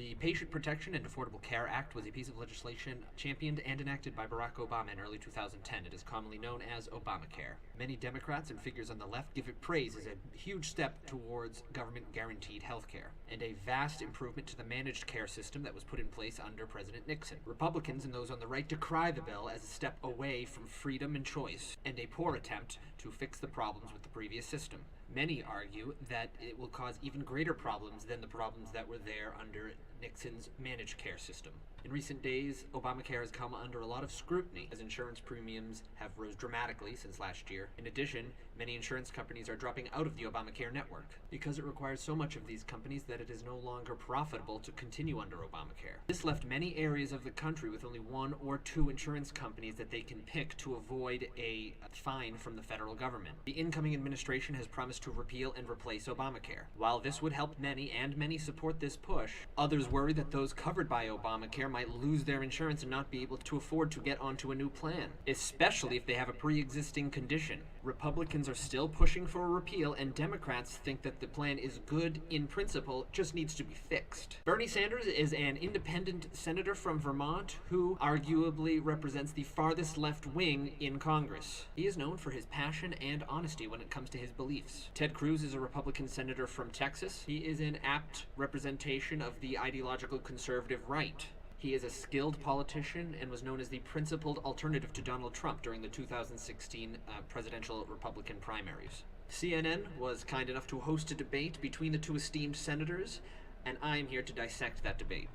The Patient Protection and Affordable Care Act was a piece of legislation championed and enacted by Barack Obama in early 2010. It is commonly known as Obamacare. Many Democrats and figures on the left give it praise as a huge step towards government-guaranteed health care, and a vast improvement to the managed care system that was put in place under President Nixon. Republicans and those on the right decry the bill as a step away from freedom and choice, and a poor attempt to fix the problems with the previous system. Many argue that it will cause even greater problems than the problems that were there under Nixon's managed care system. In recent days, Obamacare has come under a lot of scrutiny as insurance premiums have rose dramatically since last year. In addition, many insurance companies are dropping out of the Obamacare network because it requires so much of these companies that it is no longer profitable to continue under Obamacare. This left many areas of the country with only one or two insurance companies that they can pick to avoid a fine from the federal government. The incoming administration has promised to repeal and replace Obamacare. While this would help many, and many support this push, others worry that those covered by Obamacare might lose their insurance and not be able to afford to get onto a new plan, especially if they have a pre-existing condition. Republicans are still pushing for a repeal, and Democrats think that the plan is good in principle, just needs to be fixed. Bernie Sanders is an independent senator from Vermont who arguably represents the farthest left wing in Congress. He is known for his passion and honesty when it comes to his beliefs. Ted Cruz is a Republican senator from Texas. He is an apt representation of the ideological conservative right. He is a skilled politician and was known as the principled alternative to Donald Trump during the 2016 presidential Republican primaries. CNN was kind enough to host a debate between the two esteemed senators, and I'm here to dissect that debate.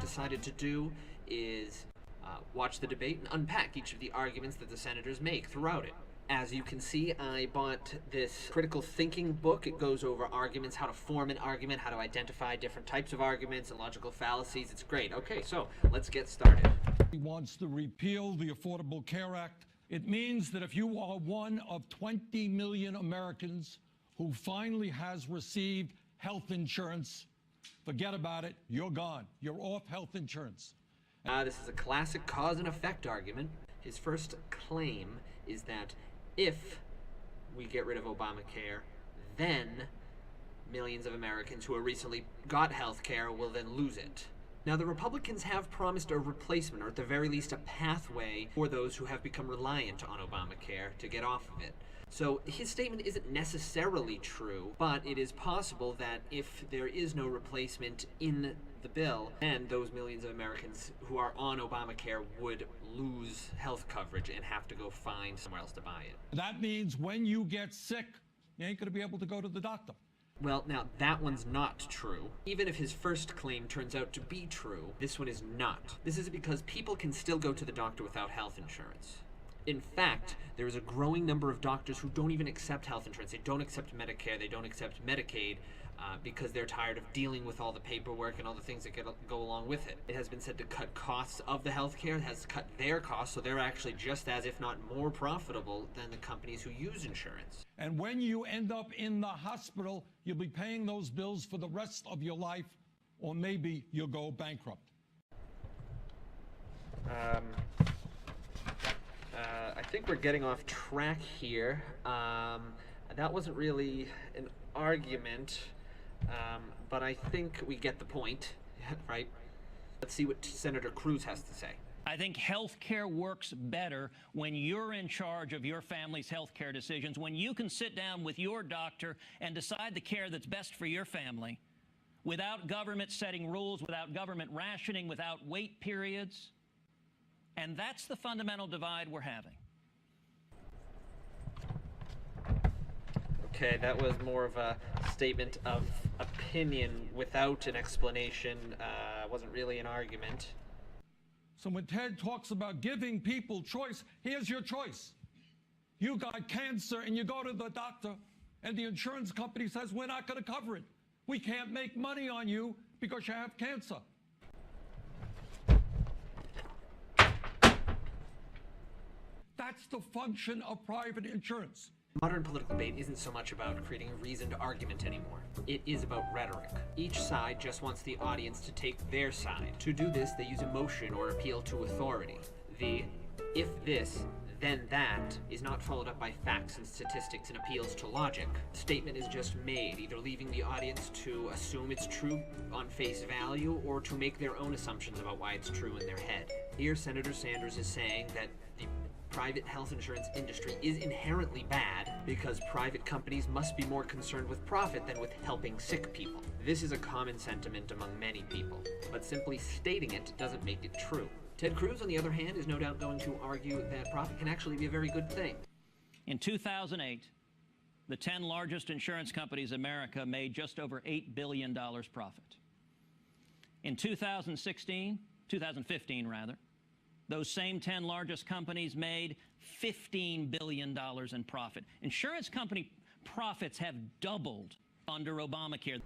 Decided to do is watch the debate and unpack each of the arguments that the senators make throughout it. As you can see, I bought this critical thinking book. It goes over arguments, how to form an argument, how to identify different types of arguments and logical fallacies. It's great. Okay, so let's get started. He wants to repeal the Affordable Care Act. It means that if you are one of 20 million Americans who finally has received health insurance, forget about it. You're gone. You're off health insurance. This is a classic cause and effect argument. His first claim is that if we get rid of Obamacare, then millions of Americans who have recently got health care will then lose it. Now, the Republicans have promised a replacement, or at the very least a pathway, for those who have become reliant on Obamacare to get off of it. So his statement isn't necessarily true, but it is possible that if there is no replacement in the bill, then those millions of Americans who are on Obamacare would lose health coverage and have to go find somewhere else to buy it. That means when you get sick, you ain't going to be able to go to the doctor. Well, now, that one's not true. Even if his first claim turns out to be true, this one is not. This is because people can still go to the doctor without health insurance. In fact, there is a growing number of doctors who don't even accept health insurance. They don't accept Medicare, they don't accept Medicaid, because they're tired of dealing with all the paperwork and all the things that go along with it. It has been said to cut costs of the healthcare. It has cut their costs, so they're actually just as, if not more profitable than the companies who use insurance. And when you end up in the hospital, you'll be paying those bills for the rest of your life, or maybe you'll go bankrupt. I think we're getting off track here. That wasn't really an argument, but I think we get the point, right? Let's see what Senator Cruz has to say. I think health care works better when you're in charge of your family's health care decisions, when you can sit down with your doctor and decide the care that's best for your family without government setting rules, without government rationing, without wait periods. And that's the fundamental divide we're having. Okay, that was more of a statement of opinion without an explanation. Wasn't really an argument. So when Ted talks about giving people choice, here's your choice. You got cancer and you go to the doctor and the insurance company says, we're not going to cover it. We can't make money on you because you have cancer. That's the function of private insurance. Modern political debate isn't so much about creating a reasoned argument anymore. It is about rhetoric. Each side just wants the audience to take their side. To do this, they use emotion or appeal to authority. The "if this, then that" is not followed up by facts and statistics and appeals to logic. The statement is just made, either leaving the audience to assume it's true on face value or to make their own assumptions about why it's true in their head. Here, Senator Sanders is saying that the private health insurance industry is inherently bad because private companies must be more concerned with profit than with helping sick people. This is a common sentiment among many people, but simply stating it doesn't make it true. Ted Cruz, on the other hand, is no doubt going to argue that profit can actually be a very good thing. In 2008, the 10 largest insurance companies in America made just over $8 billion profit. In 2015 rather, those same 10 largest companies made $15 billion in profit. Insurance company profits have doubled under Obamacare.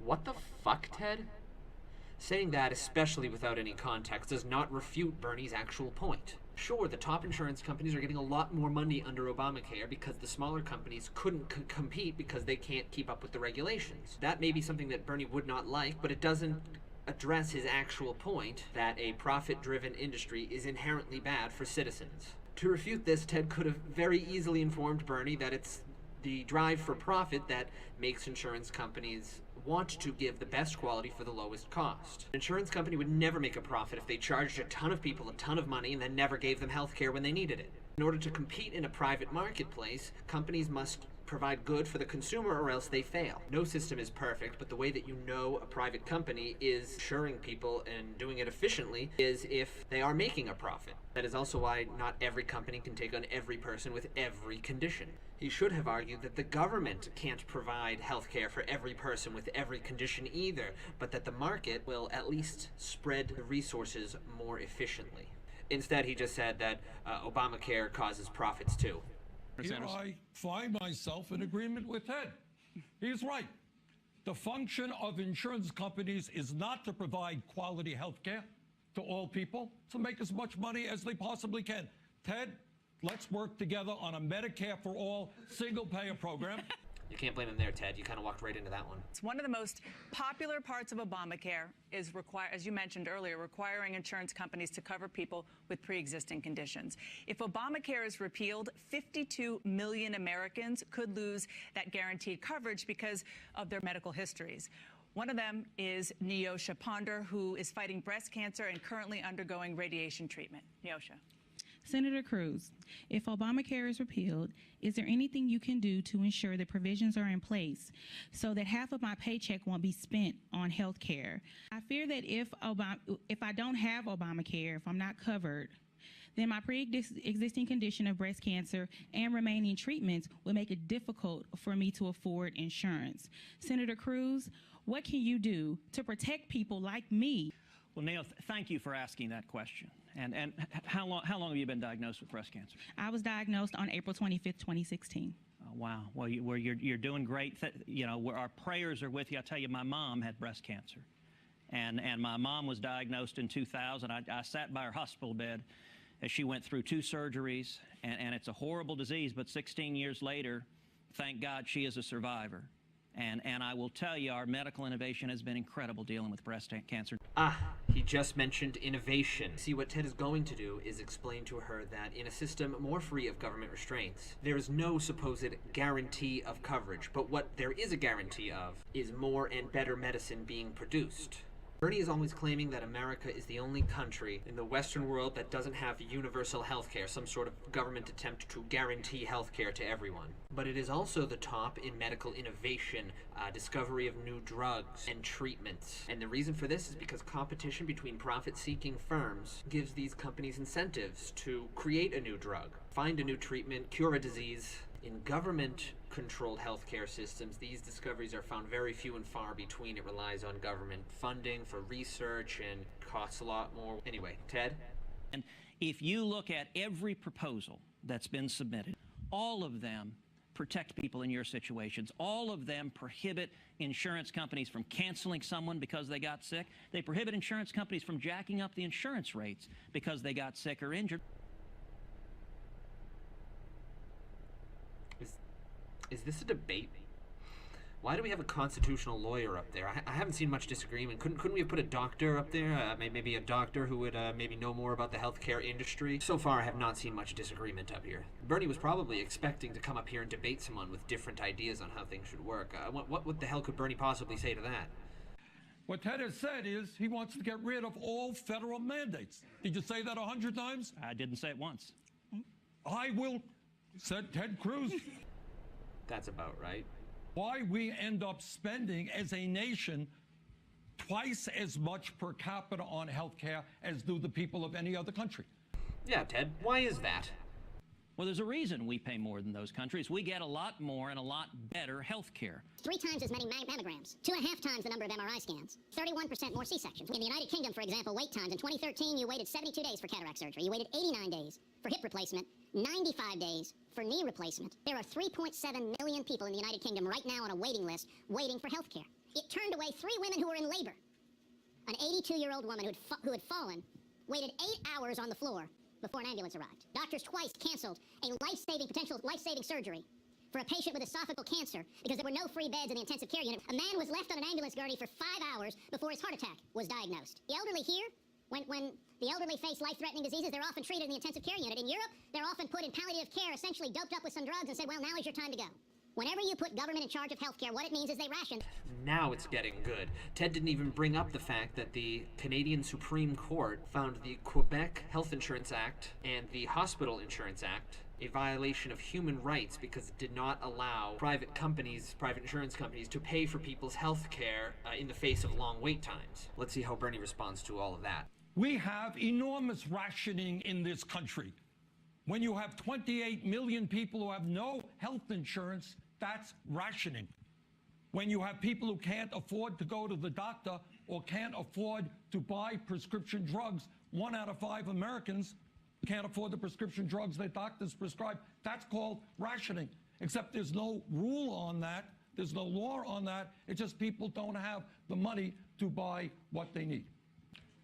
What the fuck, Ted? Saying that, especially without any context, does not refute Bernie's actual point. Sure, the top insurance companies are getting a lot more money under Obamacare because the smaller companies couldn't compete because they can't keep up with the regulations. That may be something that Bernie would not like, but it doesn't address his actual point that a profit-driven industry is inherently bad for citizens. To refute this, Ted could have very easily informed Bernie that it's the drive for profit that makes insurance companies want to give the best quality for the lowest cost. An insurance company would never make a profit if they charged a ton of people a ton of money and then never gave them health care when they needed it. In order to compete in a private marketplace, companies must provide good for the consumer or else they fail. No system is perfect, but the way that you know a private company is insuring people and doing it efficiently is if they are making a profit. That is also why not every company can take on every person with every condition. He should have argued that the government can't provide health care for every person with every condition either, but that the market will at least spread the resources more efficiently. Instead, he just said that Obamacare causes profits too. Here I find myself in agreement with Ted. He's right. The function of insurance companies is not to provide quality health care to all people, to make as much money as they possibly can. Ted, let's work together on a Medicare for all single-payer program. You can't blame him there, Ted. You kind of walked right into that one. It's one of the most popular parts of Obamacare is, as you mentioned earlier, requiring insurance companies to cover people with pre-existing conditions. If Obamacare is repealed, 52 million Americans could lose that guaranteed coverage because of their medical histories. One of them is Neosha Ponder, who is fighting breast cancer and currently undergoing radiation treatment. Neosha. Senator Cruz, if Obamacare is repealed, is there anything you can do to ensure the provisions are in place so that half of my paycheck won't be spent on health care? I fear that if I don't have Obamacare, if I'm not covered, then my pre-existing condition of breast cancer and remaining treatments will make it difficult for me to afford insurance. Senator Cruz, what can you do to protect people like me? Well, Neil, thank you for asking that question. And how long have you been diagnosed with breast cancer? I was diagnosed on April 25th, 2016. Oh, wow. Well, you're doing great. Our prayers are with you. I tell you, my mom had breast cancer. And my mom was diagnosed in 2000. I sat by her hospital bed as she went through 2 surgeries. And it's a horrible disease, but 16 years later, thank God she is a survivor. And I will tell you, our medical innovation has been incredible dealing with breast cancer. He just mentioned innovation. See, what Ted is going to do is explain to her that in a system more free of government restraints, there is no supposed guarantee of coverage, but what there is a guarantee of is more and better medicine being produced. Bernie is always claiming that America is the only country in the Western world that doesn't have universal health care, some sort of government attempt to guarantee health care to everyone. But it is also the top in medical innovation, discovery of new drugs and treatments. And the reason for this is because competition between profit-seeking firms gives these companies incentives to create a new drug, find a new treatment, cure a disease. In government-controlled healthcare systems, these discoveries are found very few and far between. It relies on government funding for research and costs a lot more. Anyway, Ted? And if you look at every proposal that's been submitted, all of them protect people in your situations. All of them prohibit insurance companies from canceling someone because they got sick. They prohibit insurance companies from jacking up the insurance rates because they got sick or injured. Is this a debate? Why do we have a constitutional lawyer up there? I haven't seen much disagreement. Couldn't we have put a doctor up there? Maybe a doctor who would maybe know more about the healthcare industry? So far, I have not seen much disagreement up here. Bernie was probably expecting to come up here and debate someone with different ideas on how things should work. What the hell could Bernie possibly say to that? What Ted has said is he wants to get rid of all federal mandates. Did you say that 100 times? I didn't say it once. I will, said Ted Cruz. That's about right. Why we end up spending as a nation twice as much per capita on healthcare as do the people of any other country. Yeah, Ted, why is that? Well, there's a reason we pay more than those countries. We get a lot more and a lot better health care. 3 times as many mammograms, 2.5 times the number of MRI scans, 31% more C-sections. In the United Kingdom, for example, wait times. In 2013, you waited 72 days for cataract surgery. You waited 89 days for hip replacement, 95 days for knee replacement. There are 3.7 million people in the United Kingdom right now on a waiting list waiting for health care. It turned away 3 women who were in labor. An 82-year-old woman who had fallen waited 8 hours on the floor before an ambulance arrived. Doctors twice canceled a potential life-saving surgery for a patient with esophageal cancer because there were no free beds in the intensive care unit. A man was left on an ambulance gurney for 5 hours before his heart attack was diagnosed. The elderly here, when the elderly face life-threatening diseases, they're often treated in the intensive care unit. In Europe, they're often put in palliative care, essentially doped up with some drugs and said, well, now is your time to go. Whenever you put government in charge of healthcare, what it means is they ration. Now it's getting good. Ted didn't even bring up the fact that the Canadian Supreme Court found the Quebec Health Insurance Act and the Hospital Insurance Act a violation of human rights because it did not allow private insurance companies, to pay for people's health care in the face of long wait times. Let's see how Bernie responds to all of that. We have enormous rationing in this country. When you have 28 million people who have no health insurance, that's rationing. When you have people who can't afford to go to the doctor or can't afford to buy prescription drugs, 1 out of 5 Americans can't afford the prescription drugs that doctors prescribe. That's called rationing. Except there's no rule on that. There's no law on that. It's just people don't have the money to buy what they need.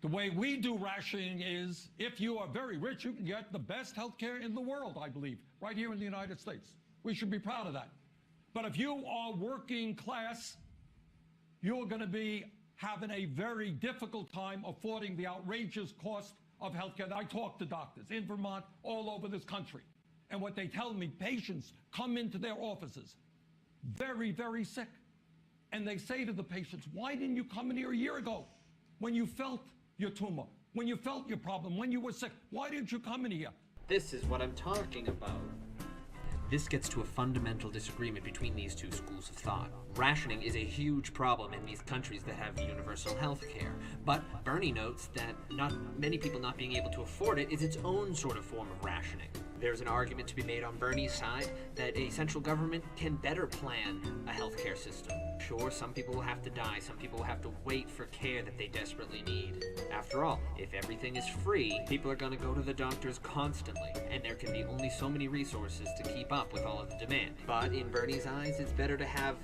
The way we do rationing is, if you are very rich, you can get the best health care in the world, I believe, right here in the United States. We should be proud of that. But if you are working class, you're going to be having a very difficult time affording the outrageous cost of health care. I talk to doctors in Vermont, all over this country. And what they tell me, patients come into their offices very, very sick. And they say to the patients, why didn't you come in here a year ago when you felt your tumor, when you felt your problem, when you were sick? Why didn't you come in here? This is what I'm talking about. This gets to a fundamental disagreement between these two schools of thought. Rationing is a huge problem in these countries that have universal health care. But Bernie notes that many people not being able to afford it is its own sort of form of rationing. There's an argument to be made on Bernie's side that a central government can better plan a healthcare system. Sure, some people will have to die, some people will have to wait for care that they desperately need. After all, if everything is free, people are going to go to the doctors constantly, and there can be only so many resources to keep up with all of the demand. But in Bernie's eyes, it's better to have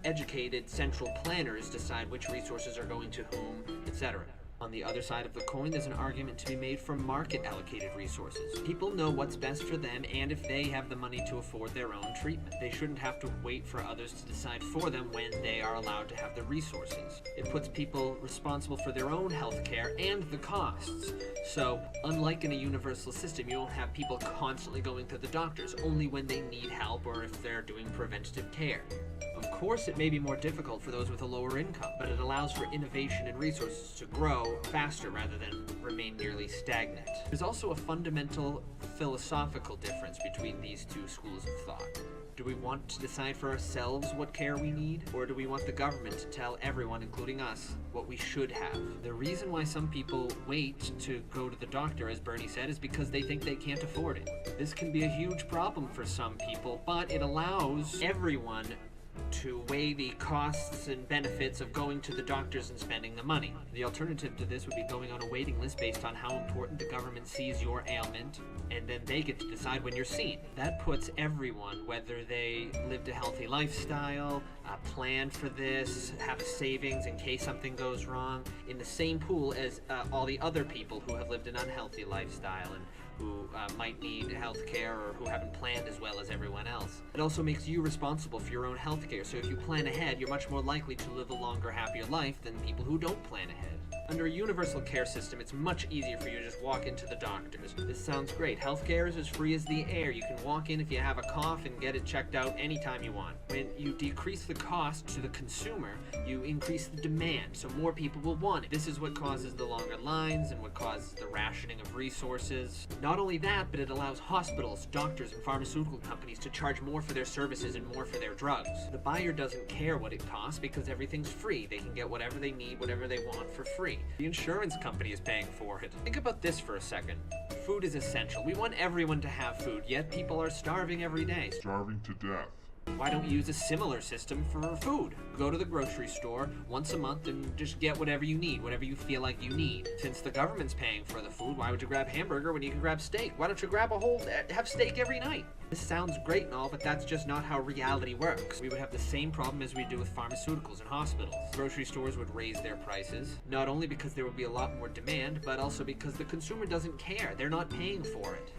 educated central planners decide which resources are going to whom, etc. On the other side of the coin, there's an argument to be made for market-allocated resources. People know what's best for them, and if they have the money to afford their own treatment, they shouldn't have to wait for others to decide for them when they are allowed to have the resources. It puts people responsible for their own health care and the costs. So, unlike in a universal system, you don't have people constantly going to the doctors, only when they need help or if they're doing preventative care. Of course, it may be more difficult for those with a lower income, but it allows for innovation and resources to grow faster rather than remain nearly stagnant. There's also a fundamental philosophical difference between these two schools of thought. Do we want to decide for ourselves what care we need, or do we want the government to tell everyone, including us, what we should have? The reason why some people wait to go to the doctor, as Bernie said, is because they think they can't afford it. This can be a huge problem for some people, but it allows everyone to weigh the costs and benefits of going to the doctors and spending the money. The alternative to this would be going on a waiting list based on how important the government sees your ailment and then they get to decide when you're seen. That puts everyone, whether they lived a healthy lifestyle, planned for this, have a savings in case something goes wrong, in the same pool as all the other people who have lived an unhealthy lifestyle and who might need health care or who haven't planned as well as everyone else. It also makes you responsible for your own health care, so if you plan ahead, you're much more likely to live a longer, happier life than people who don't plan ahead. Under a universal care system, it's much easier for you to just walk into the doctors. This sounds great. Healthcare is as free as the air. You can walk in if you have a cough and get it checked out anytime you want. When you decrease the cost to the consumer, you increase the demand, so more people will want it. This is what causes the longer lines and what causes the rationing of resources. Not only that, but it allows hospitals, doctors, and pharmaceutical companies to charge more for their services and more for their drugs. The buyer doesn't care what it costs because everything's free. They can get whatever they need, whatever they want for free. The insurance company is paying for it. Think about this for a second. Food is essential. We want everyone to have food, yet people are starving every day. Starving to death. Why don't you use a similar system for food? Go to the grocery store once a month and just get whatever you need, whatever you feel like you need. Since the government's paying for the food, why would you grab hamburger when you can grab steak? Why don't you grab have steak every night? This sounds great and all, but that's just not how reality works. We would have the same problem as we do with pharmaceuticals and hospitals. Grocery stores would raise their prices, not only because there would be a lot more demand, but also because the consumer doesn't care. They're not paying for it.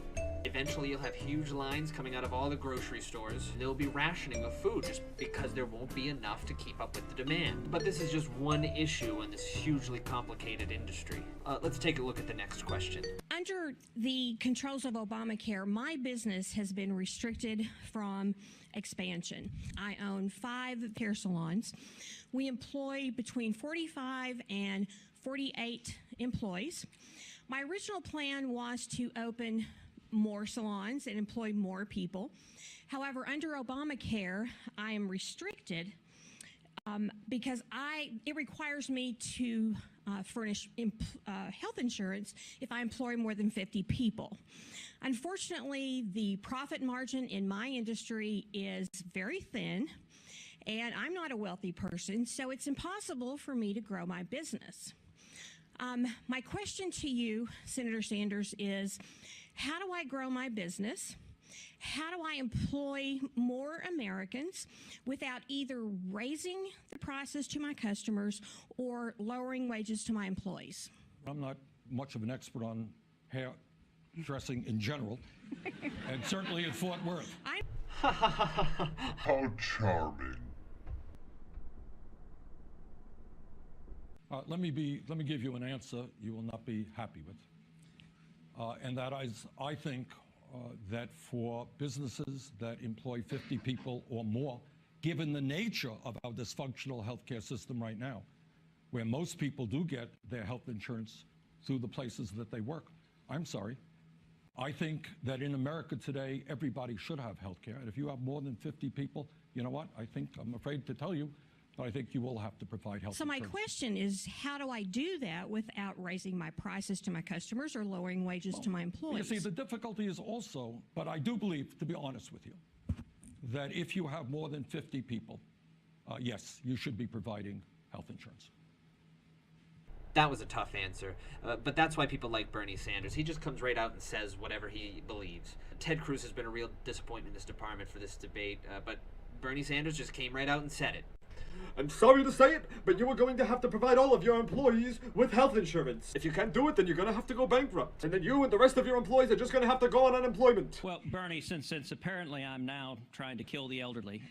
Eventually, you'll have huge lines coming out of all the grocery stores, and there'll be rationing of food just because there won't be enough to keep up with the demand. But this is just one issue in this hugely complicated industry. Let's take a look at the next question. Under the controls of Obamacare, my business has been restricted from expansion. I own 5 hair salons. We employ between 45 and 48 employees. My original plan was to open more salons and employ more people. However, under Obamacare, I am restricted because it requires me to furnish health insurance if I employ more than 50 people. Unfortunately, the profit margin in my industry is very thin, and I'm not a wealthy person, so it's impossible for me to grow my business. My question to you, Senator Sanders, is how do I grow my business? How do I employ more Americans without either raising the prices to my customers or lowering wages to my employees? I'm not much of an expert on hair dressing in general, and certainly in Fort Worth. How charming. Let me give you an answer you will not be happy with. And that is, I think that for businesses that employ 50 people or more, given the nature of our dysfunctional healthcare system right now, where most people do get their health insurance through the places that they work, I'm sorry. I think that in America today, everybody should have healthcare. And if you have more than 50 people, you know what? I'm afraid to tell you, but I think you will have to provide health insurance. So my question is, how do I do that without raising my prices to my customers or lowering wages to my employees? You see, the difficulty is also, but I do believe, to be honest with you, that if you have more than 50 people, yes, you should be providing health insurance. That was a tough answer, but that's why people like Bernie Sanders. He just comes right out and says whatever he believes. Ted Cruz has been a real disappointment in this department for this debate, but Bernie Sanders just came right out and said it. I'm sorry to say it, but you are going to have to provide all of your employees with health insurance. If you can't do it, then you're going to have to go bankrupt. And then you and the rest of your employees are just going to have to go on unemployment. Well, Bernie, since apparently I'm now trying to kill the elderly,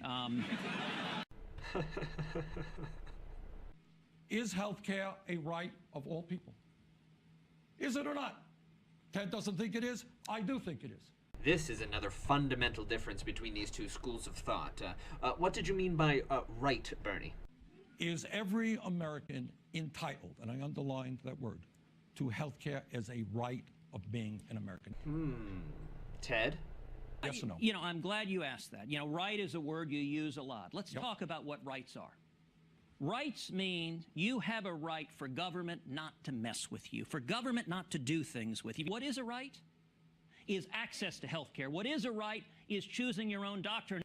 Is health care a right of all people? Is it or not? Ted doesn't think it is. I do think it is. This is another fundamental difference between these two schools of thought. What did you mean by right, Bernie? Is every American entitled, and I underlined that word, to health care as a right of being an American? Ted? Yes or no? You know, I'm glad you asked that. You know, right is a word you use a lot. Let's talk about what rights are. Rights mean you have a right for government not to mess with you, for government not to do things with you. What is a right? Is access to health care. What is a right is choosing your own doctor.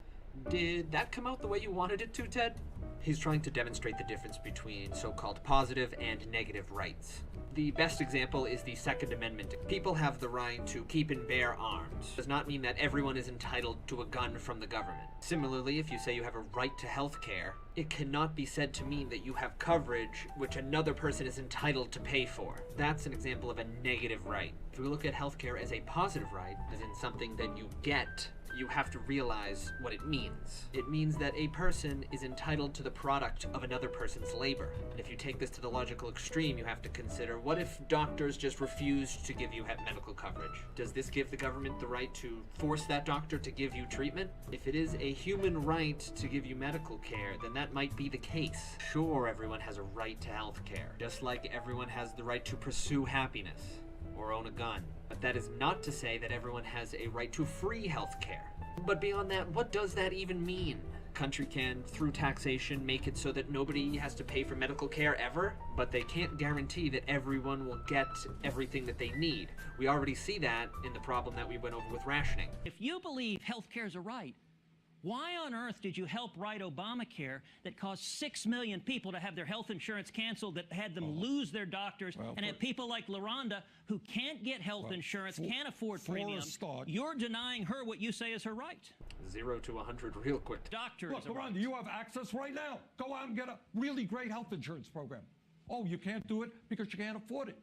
Did that come out the way you wanted it to, Ted? He's trying to demonstrate the difference between so-called positive and negative rights. The best example is the Second Amendment. People have the right to keep and bear arms. Does not mean that everyone is entitled to a gun from the government. Similarly, if you say you have a right to health care, it cannot be said to mean that you have coverage which another person is entitled to pay for. That's an example of a negative right. If we look at healthcare as a positive right, as in something that you get, you have to realize what it means. It means that a person is entitled to the product of another person's labor. And if you take this to the logical extreme, you have to consider, what if doctors just refuse to give you medical coverage? Does this give the government the right to force that doctor to give you treatment? If it is a human right to give you medical care, then that might be the case. Sure, everyone has a right to health care, just like everyone has the right to pursue happiness or own a gun. But that is not to say that everyone has a right to free health care. But beyond that, what does that even mean? Country can, through taxation, make it so that nobody has to pay for medical care ever, but they can't guarantee that everyone will get everything that they need. We already see that in the problem that we went over with rationing. If you believe health care is a right, why on earth did you help write Obamacare that caused 6 million people to have their health insurance canceled, that had them lose their doctors, and have people like LaRonda who can't get health insurance, can't afford premiums? You're denying her what you say is her right. 0 to 100 real quick. Doctor Look, is a right. LaRonda, you have access right now. Go out and get a really great health insurance program. Oh, you can't do it because you can't afford it.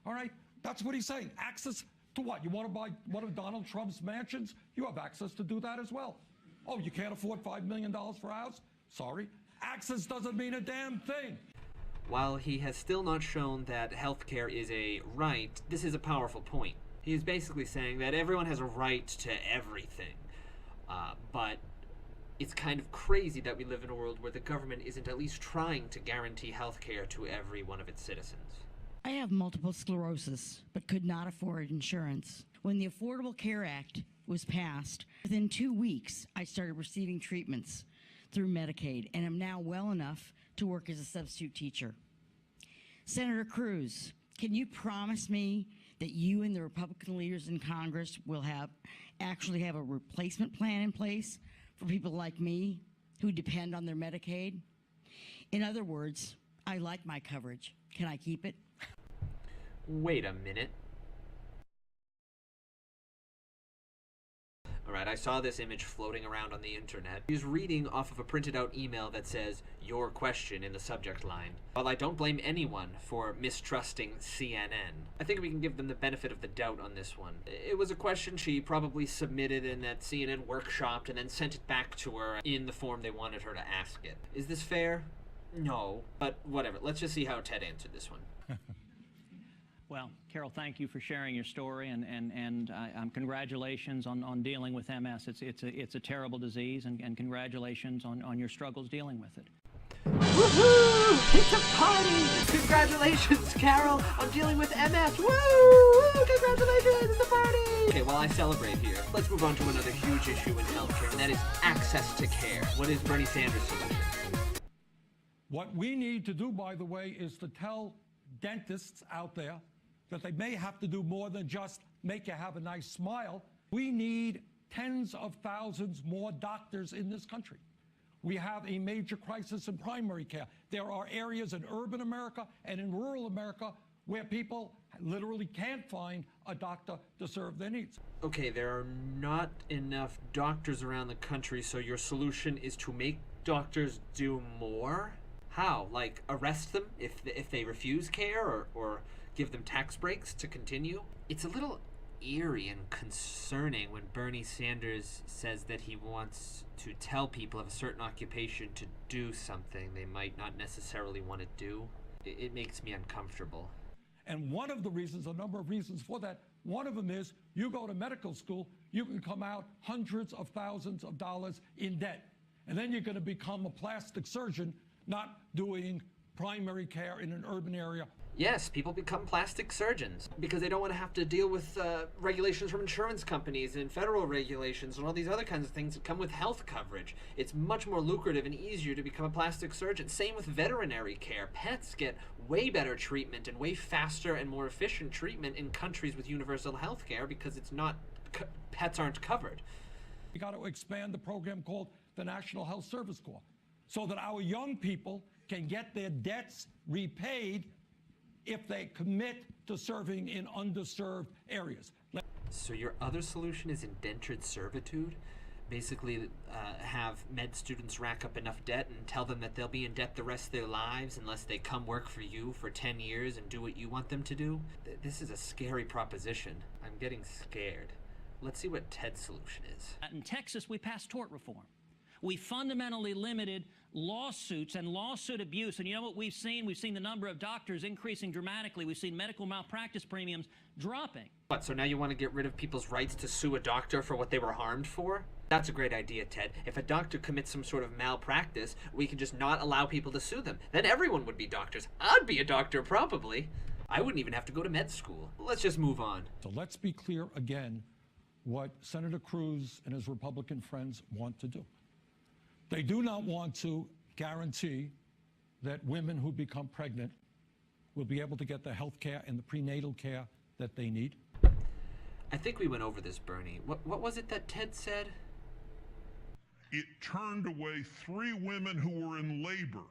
All right? That's what he's saying. Access to what? You want to buy one of Donald Trump's mansions? You have access to do that as well. Oh, you can't afford $5 million for a house? Sorry. Access doesn't mean a damn thing. While he has still not shown that healthcare is a right, this is a powerful point. He is basically saying that everyone has a right to everything. But it's kind of crazy that we live in a world where the government isn't at least trying to guarantee healthcare to every one of its citizens. I have multiple sclerosis, but could not afford insurance. When the Affordable Care Act was passed, within 2 weeks, I started receiving treatments through Medicaid and am now well enough to work as a substitute teacher. Senator Cruz, can you promise me that you and the Republican leaders in Congress will actually have a replacement plan in place for people like me who depend on their Medicaid? In other words, I like my coverage. Can I keep it? Wait a minute. Alright, I saw this image floating around on the internet. He's reading off of a printed out email that says, "Your question" in the subject line. While I don't blame anyone for mistrusting CNN, I think we can give them the benefit of the doubt on this one. It was a question she probably submitted and that CNN workshopped and then sent it back to her in the form they wanted her to ask it. Is this fair? No, but whatever. Let's just see how Ted answered this one. Well, Carol, thank you for sharing your story, and congratulations on dealing with MS. It's a terrible disease, and congratulations on your struggles dealing with it. Woohoo! It's a party! Congratulations, Carol, on dealing with MS. Woo! Congratulations! It's a party! Okay, while I celebrate here, let's move on to another huge issue in healthcare, and that is access to care. What is Bernie Sanders' solution? What we need to do, by the way, is to tell dentists out there that they may have to do more than just make you have a nice smile. We need tens of thousands more doctors in this country. We have a major crisis in primary care. There are areas in urban America and in rural America where people literally can't find a doctor to serve their needs. Okay, there are not enough doctors around the country, so your solution is to make doctors do more? How? Like arrest them if they refuse care, or give them tax breaks to continue? It's a little eerie and concerning when Bernie Sanders says that he wants to tell people of a certain occupation to do something they might not necessarily want to do. It makes me uncomfortable. And one of the reasons, a number of reasons for that, one of them is you go to medical school, you can come out hundreds of thousands of dollars in debt. And then you're going to become a plastic surgeon, not doing primary care in an urban area. Yes, people become plastic surgeons because they don't want to have to deal with regulations from insurance companies and federal regulations and all these other kinds of things that come with health coverage. It's much more lucrative and easier to become a plastic surgeon. Same with veterinary care. Pets get way better treatment and way faster and more efficient treatment in countries with universal health care because it's not, pets aren't covered. We got to expand the program called the National Health Service Corps. so that our young people can get their debts repaid if they commit to serving in underserved areas. So your other solution is indentured servitude? Basically, have med students rack up enough debt and tell them that they'll be in debt the rest of their lives unless they come work for you for 10 years and do what you want them to do? This is a scary proposition. I'm getting scared. Let's see what Ted's solution is. In Texas, we passed tort reform. We fundamentally limited lawsuits and lawsuit abuse. And you know what we've seen? We've seen the number of doctors increasing dramatically. We've seen medical malpractice premiums dropping. What, so now you want to get rid of people's rights to sue a doctor for what they were harmed for? That's a great idea, Ted. If a doctor commits some sort of malpractice, we can just not allow people to sue them. Then everyone would be doctors. I'd be a doctor, probably. I wouldn't even have to go to med school. Let's just move on. So let's be clear again what Senator Cruz and his Republican friends want to do. They do not want to guarantee that women who become pregnant will be able to get the health care and the prenatal care that they need. I think we went over this, Bernie. What was it that Ted said? It turned away 3 women who were in labor.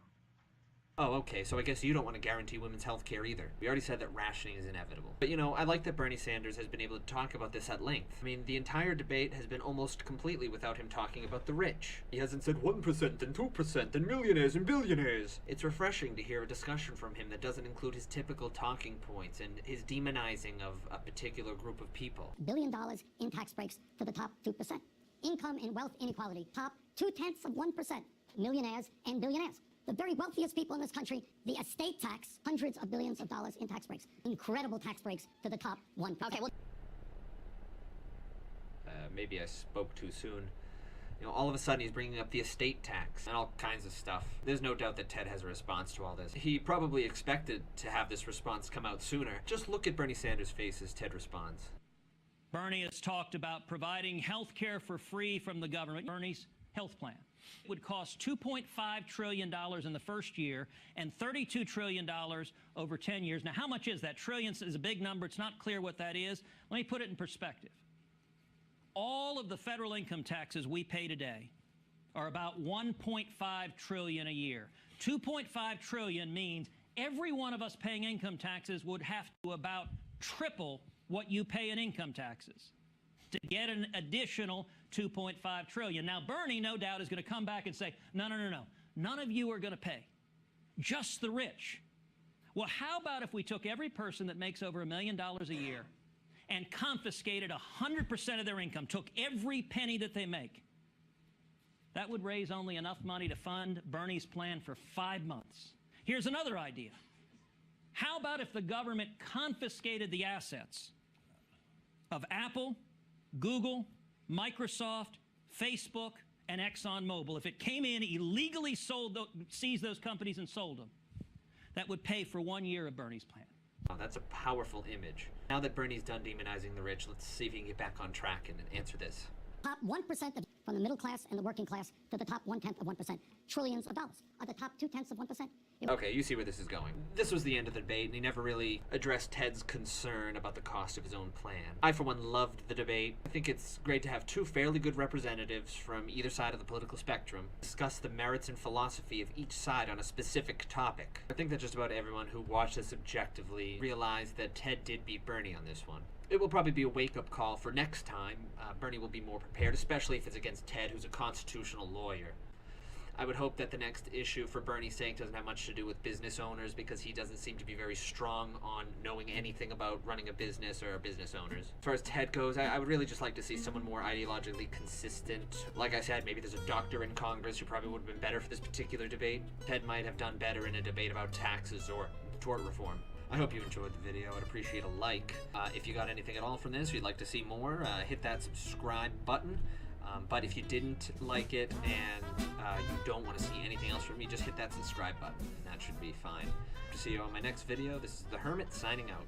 Oh, okay, so I guess you don't want to guarantee women's health care either. We already said that rationing is inevitable. But you know, I like that Bernie Sanders has been able to talk about this at length. I mean, the entire debate has been almost completely without him talking about the rich. He hasn't said 1% and 2% and millionaires and billionaires. It's refreshing to hear a discussion from him that doesn't include his typical talking points and his demonizing of a particular group of people. $1 billion in tax breaks to the top 2%. Income and wealth inequality, top 0.2%. Millionaires and billionaires. The very wealthiest people in this country, the estate tax, hundreds of billions of dollars in tax breaks. Incredible tax breaks to the top 1%. Okay, well, maybe I spoke too soon. You know, all of a sudden he's bringing up the estate tax and all kinds of stuff. There's no doubt that Ted has a response to all this. He probably expected to have this response come out sooner. Just look at Bernie Sanders' face as Ted responds. Bernie has talked about providing health care for free from the government. Bernie's health plan would cost $2.5 trillion in the first year and $32 trillion over 10 years. Now, how much is that? Trillions is a big number. It's not clear what that is. Let me put it in perspective. All of the federal income taxes we pay today are about $1.5 trillion a year. $2.5 trillion means every one of us paying income taxes would have to about triple what you pay in income taxes to get an additional $2.5 trillion. Now, Bernie, no doubt, is going to come back and say, no. None of you are going to pay. Just the rich. Well, how about if we took every person that makes over $1 million a year and confiscated 100% of their income, took every penny that they make? That would raise only enough money to fund Bernie's plan for 5 months. Here's another idea. How about if the government confiscated the assets of Apple, Google, Microsoft, Facebook, and ExxonMobil? If it came in, illegally seized those companies and sold them, that would pay for 1 year of Bernie's plan. Oh, that's a powerful image. Now that Bernie's done demonizing the rich, let's see if he can get back on track and answer this. top 1% from the middle class and the working class to the top 0.1%. Trillions of dollars. Are the top 0.2%? Okay, you see where this is going. This was the end of the debate, and he never really addressed Ted's concern about the cost of his own plan. I, for one, loved the debate. I think it's great to have 2 fairly good representatives from either side of the political spectrum discuss the merits and philosophy of each side on a specific topic. I think that just about everyone who watched this objectively realized that Ted did beat Bernie on this one. It will probably be a wake-up call for next time. Bernie will be more prepared, especially if it's against Ted, who's a constitutional lawyer. I would hope that the next issue for Bernie's sake doesn't have much to do with business owners, because he doesn't seem to be very strong on knowing anything about running a business or business owners. As far as Ted goes, I would really just like to see someone more ideologically consistent. Like I said, maybe there's a doctor in Congress who probably would have been better for this particular debate. Ted might have done better in a debate about taxes or tort reform. I hope you enjoyed the video. I'd appreciate a like. If you got anything at all from this, or you'd like to see more, hit that subscribe button. But if you didn't like it and you don't want to see anything else from me, just hit that subscribe button. That should be fine. To see you on my next video, this is the Hermit signing out.